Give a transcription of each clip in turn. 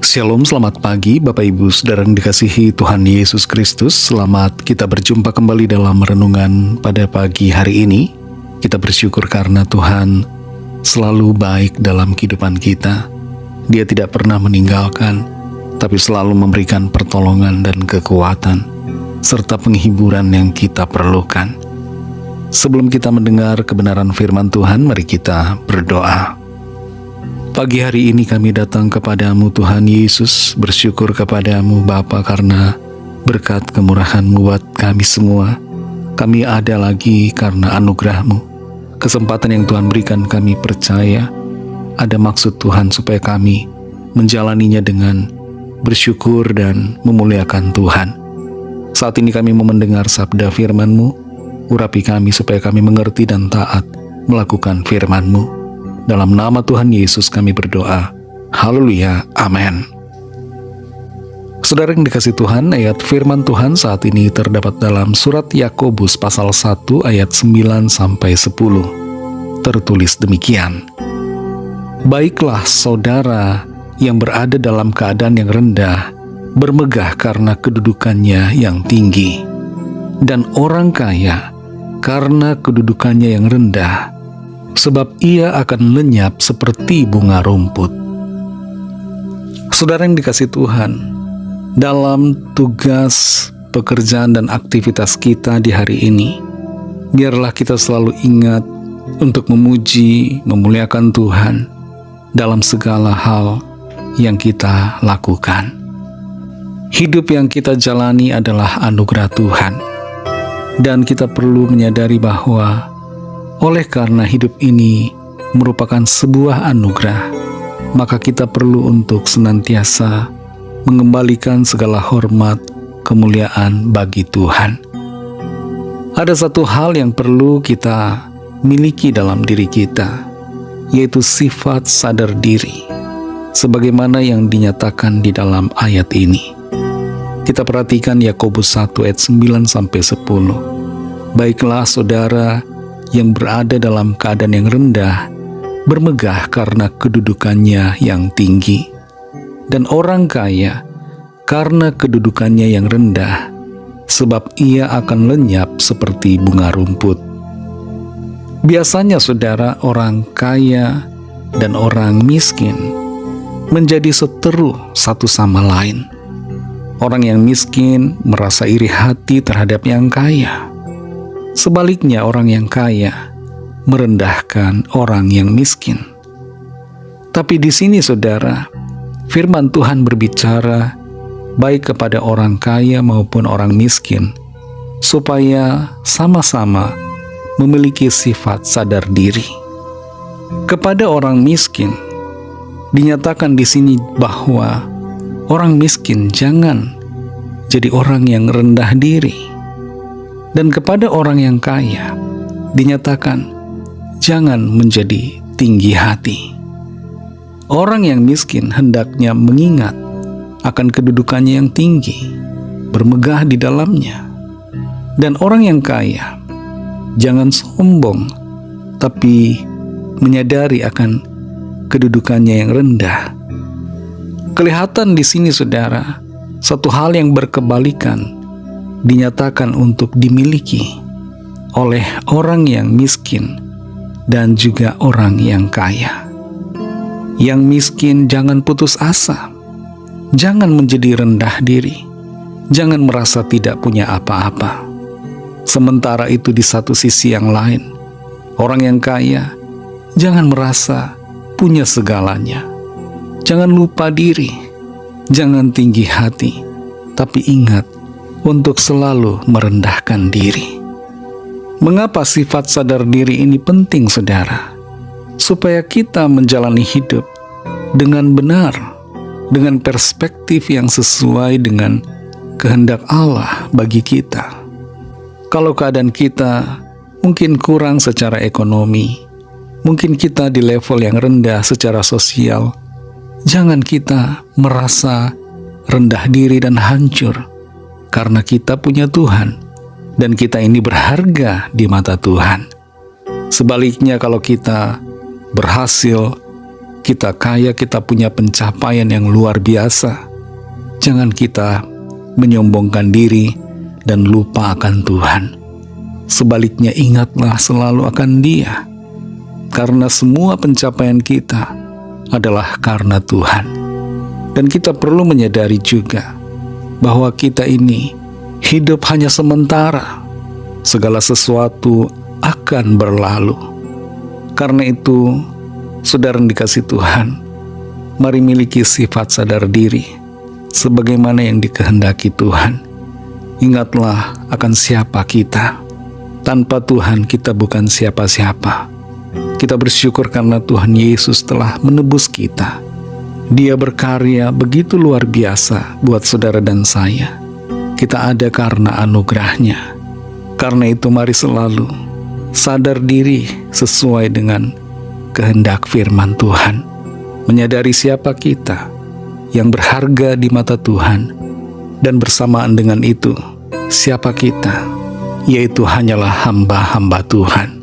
Shalom, selamat pagi Bapak Ibu Saudara yang dikasihi Tuhan Yesus Kristus. Selamat kita berjumpa kembali dalam renungan pada pagi hari ini. Kita bersyukur karena Tuhan selalu baik dalam kehidupan kita. Dia tidak pernah meninggalkan, tapi selalu memberikan pertolongan dan kekuatan, serta penghiburan yang kita perlukan. Sebelum kita mendengar kebenaran firman Tuhan, mari kita berdoa. Pagi hari ini kami datang kepadamu Tuhan Yesus, bersyukur kepadamu Bapa karena berkat kemurahan-Mu buat kami semua. Kami ada lagi karena anugerah-Mu. Kesempatan yang Tuhan berikan kami percaya ada maksud Tuhan supaya kami menjalaninya dengan bersyukur dan memuliakan Tuhan. Saat ini kami mau mendengar sabda firman-Mu, urapi kami supaya kami mengerti dan taat melakukan firman-Mu. Dalam nama Tuhan Yesus kami berdoa. Haleluya, amin. Saudara yang dikasihi Tuhan, ayat firman Tuhan saat ini terdapat dalam surat Yakobus pasal 1 ayat 9-10. Tertulis demikian. Baiklah saudara yang berada dalam keadaan yang rendah, bermegah karena kedudukannya yang tinggi, dan orang kaya karena kedudukannya yang rendah, sebab ia akan lenyap seperti bunga rumput. Saudara yang dikasihi Tuhan, dalam tugas, pekerjaan, dan aktivitas kita di hari ini, biarlah kita selalu ingat untuk memuji, memuliakan Tuhan dalam segala hal yang kita lakukan. Hidup yang kita jalani adalah anugerah Tuhan, dan kita perlu menyadari bahwa oleh karena hidup ini merupakan sebuah anugerah, maka kita perlu untuk senantiasa mengembalikan segala hormat, kemuliaan bagi Tuhan. Ada satu hal yang perlu kita miliki dalam diri kita, yaitu sifat sadar diri, sebagaimana yang dinyatakan di dalam ayat ini. Kita perhatikan Yakobus 1 ayat 9-10. Baiklah saudara yang berada dalam keadaan yang rendah, bermegah karena kedudukannya yang tinggi, dan orang kaya karena kedudukannya yang rendah, sebab ia akan lenyap seperti bunga rumput. Biasanya saudara, orang kaya dan orang miskin menjadi seteru satu sama lain. Orang yang miskin merasa iri hati terhadap yang kaya. Sebaliknya, orang yang kaya merendahkan orang yang miskin. Tapi di sini saudara, firman Tuhan berbicara baik kepada orang kaya maupun orang miskin, supaya sama-sama memiliki sifat sadar diri. Kepada orang miskin dinyatakan di sini bahwa orang miskin jangan jadi orang yang rendah diri. Dan kepada orang yang kaya dinyatakan jangan menjadi tinggi hati. Orang yang miskin hendaknya mengingat akan kedudukannya yang tinggi, bermegah di dalamnya. Dan orang yang kaya jangan sombong, tapi menyadari akan kedudukannya yang rendah. Kelihatan di sini saudara, satu hal yang berkebalikan dinyatakan untuk dimiliki oleh orang yang miskin dan juga orang yang kaya. Yang miskin jangan putus asa, jangan menjadi rendah diri, jangan merasa tidak punya apa-apa. Sementara itu di satu sisi yang lain, orang yang kaya jangan merasa punya segalanya. Jangan lupa diri, jangan tinggi hati, tapi ingat untuk selalu merendahkan diri. Mengapa sifat sadar diri ini penting, saudara? Supaya kita menjalani hidup dengan benar, dengan perspektif yang sesuai dengan kehendak Allah bagi kita. Kalau keadaan kita mungkin kurang secara ekonomi, mungkin kita di level yang rendah secara sosial, jangan kita merasa rendah diri dan hancur, karena kita punya Tuhan, dan kita ini berharga di mata Tuhan. Sebaliknya, kalau kita berhasil kita kaya, kita punya pencapaian yang luar biasa. Jangan kita menyombongkan diri dan lupa akan Tuhan. Sebaliknya ingatlah selalu akan Dia, karena semua pencapaian kita adalah karena Tuhan. Dan kita perlu menyadari juga bahwa kita ini hidup hanya sementara. Segala sesuatu akan berlalu. Karena itu, saudara yang dikasihi Tuhan, mari miliki sifat sadar diri sebagaimana yang dikehendaki Tuhan. Ingatlah akan siapa kita. Tanpa Tuhan kita bukan siapa-siapa. Kita bersyukur karena Tuhan Yesus telah menebus kita. Dia berkarya begitu luar biasa buat saudara dan saya. Kita ada karena anugerah-Nya. Karena itu mari selalu sadar diri sesuai dengan kehendak firman Tuhan. Menyadari siapa kita yang berharga di mata Tuhan. Dan bersamaan dengan itu, siapa kita, yaitu hanyalah hamba-hamba Tuhan.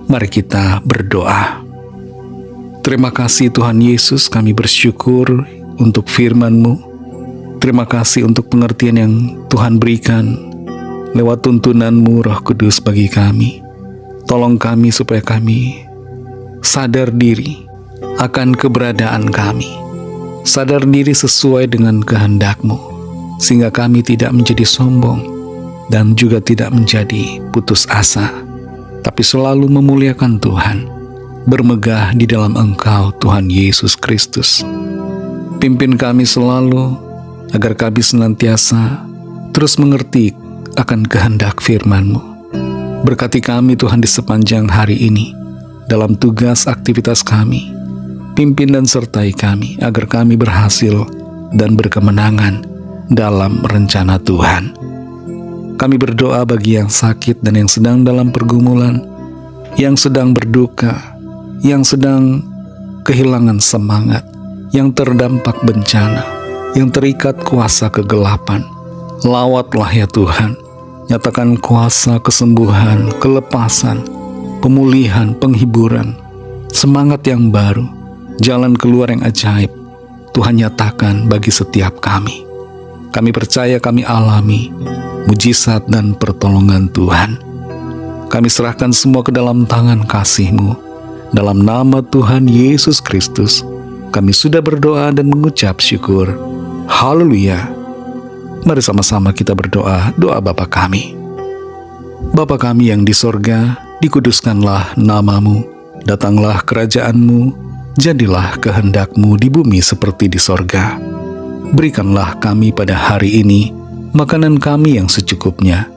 Mari kita berdoa. Terima kasih Tuhan Yesus, kami bersyukur untuk firman-Mu. Terima kasih untuk pengertian yang Tuhan berikan lewat tuntunan-Mu Roh Kudus bagi kami. Tolong kami supaya kami sadar diri akan keberadaan kami. Sadar diri sesuai dengan kehendak-Mu, sehingga kami tidak menjadi sombong dan juga tidak menjadi putus asa, tapi selalu memuliakan Tuhan, bermegah di dalam Engkau Tuhan Yesus Kristus. Pimpin kami selalu agar kami senantiasa terus mengerti akan kehendak firman-Mu. Berkati kami Tuhan di sepanjang hari ini dalam tugas aktivitas kami. Pimpin dan sertai kami agar kami berhasil dan berkemenangan dalam rencana Tuhan. Kami berdoa bagi yang sakit dan yang sedang dalam pergumulan, yang sedang berduka, yang sedang kehilangan semangat, yang terdampak bencana, yang terikat kuasa kegelapan. Lawatlah ya Tuhan, nyatakan kuasa kesembuhan, kelepasan, pemulihan, penghiburan, semangat yang baru, jalan keluar yang ajaib. Tuhan nyatakan bagi setiap kami. Kami percaya kami alami mujizat dan pertolongan Tuhan. Kami serahkan semua ke dalam tangan kasih-Mu. Dalam nama Tuhan Yesus Kristus, kami sudah berdoa dan mengucap syukur. Haleluya. Mari sama-sama kita berdoa, doa Bapa kami. Bapa kami yang di sorga, dikuduskanlah nama-Mu, datanglah kerajaan-Mu, jadilah kehendak-Mu di bumi seperti di sorga. Berikanlah kami pada hari ini makanan kami yang secukupnya,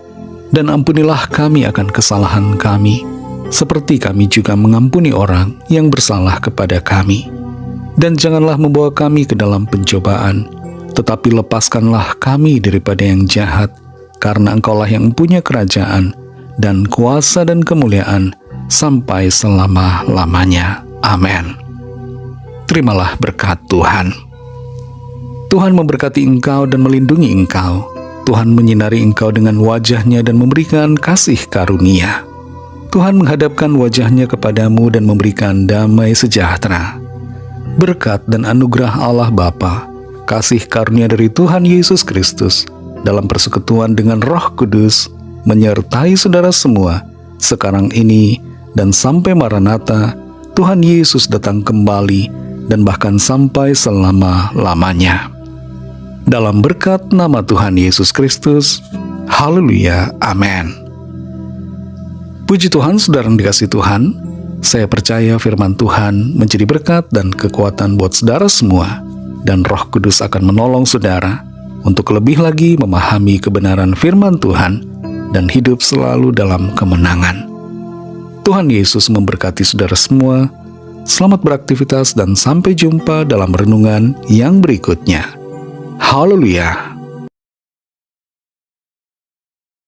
dan ampunilah kami akan kesalahan kami, seperti kami juga mengampuni orang yang bersalah kepada kami. Dan janganlah membawa kami ke dalam pencobaan, tetapi lepaskanlah kami daripada yang jahat, karena Engkaulah yang mempunyai kerajaan, dan kuasa dan kemuliaan, sampai selama-lamanya. Amin. Terimalah berkat Tuhan. Tuhan memberkati engkau dan melindungi engkau. Tuhan menyinari engkau dengan wajah-Nya dan memberikan kasih karunia. Tuhan menghadapkan wajah-Nya kepadamu dan memberikan damai sejahtera. Berkat dan anugerah Allah Bapa, kasih karunia dari Tuhan Yesus Kristus, dalam persekutuan dengan Roh Kudus, menyertai saudara semua, sekarang ini dan sampai Maranatha, Tuhan Yesus datang kembali, dan bahkan sampai selama-lamanya. Dalam berkat nama Tuhan Yesus Kristus, haleluya, amin. Puji Tuhan, saudara yang dikasihi Tuhan, saya percaya firman Tuhan menjadi berkat dan kekuatan buat saudara semua, dan Roh Kudus akan menolong saudara untuk lebih lagi memahami kebenaran firman Tuhan dan hidup selalu dalam kemenangan. Tuhan Yesus memberkati saudara semua. Selamat beraktivitas dan sampai jumpa dalam renungan yang berikutnya. Haleluya.